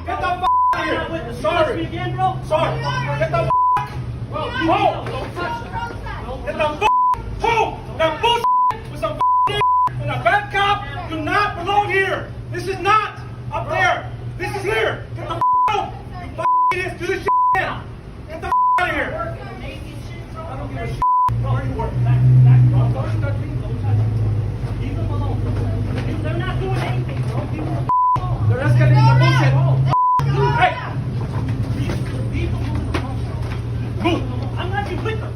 Get the f out of here. Sorry. Again, bro? Sorry. Get the f home. Don't touch that. Get the f home. That bullshit with some and a bad cop do not belong here. This is not up there. This is here. Get the f home. You idiots. Do this shit again. Get the f out of here. I don't give a shit. Where you work? Back. Don't touch me. Leave them alone. They're not doing anything, bro. Leave them alone. They're escalating the bullshit. Hey! Leave them alone. Move. I'm not even with them.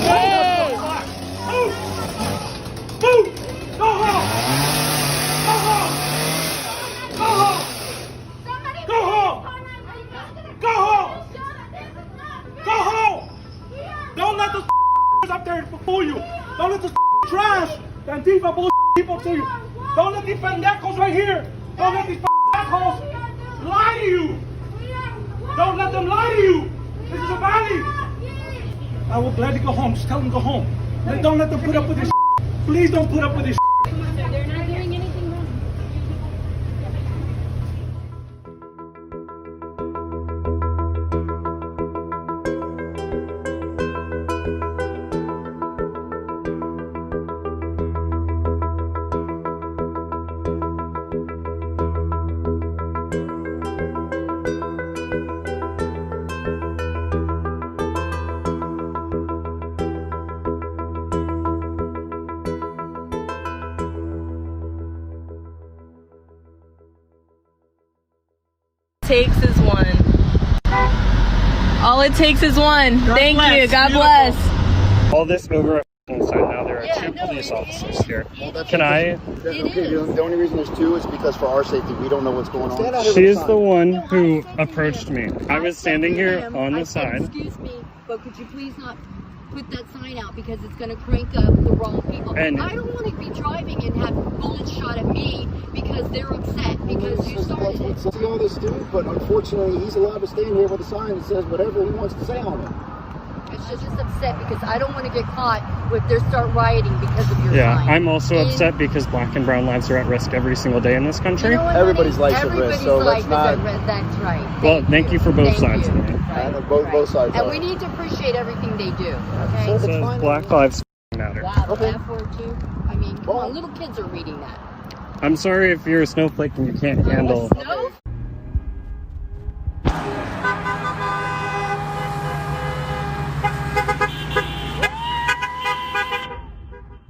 Hey! Move! Move! Go home! Go home! Go home! Go home! Go home! Go home! Don't let those up there fool you. Don't let those trash and Antifa bullshit people fool you. Don't let these pendejos right here. Don't let these assholes lie to you. Don't let them lie to you. This is a valley. I will gladly go home. Just tell them to go home. Don't let them put up with this. Please don't put up with this. They're not doing anything wrong. Takes is one. All it takes is one. Thank you. God bless. All this over a sign now. There are two police officers here. Can I? That's okay. The only reason there's two is because for our safety, we don't know what's going on. She is the one who approached me. I was standing here on the side. Excuse me, but could you please not put that sign out because it's going to crank up the wrong people. And I don't want to be driving and have bullets shot at me because they're upset because you started it. See all this dude, but unfortunately he's allowed to stand here with a sign that says whatever he wants to say on it. It's just upset because I don't want to get caught if they start rioting because of your yeah, sign. I'm also upset because black and brown lives are at risk every single day in this country. You know what, everybody's life at risk, so let's not. That's right. Well, thank you for both sides. Right. Both sides. And we need to appreciate everything they do. Okay. So So Black Lives Matter. Wow, Okay. that word too. I mean, come on, little kids are reading that. I'm sorry if you're a snowflake and you can't handle. Snowflake?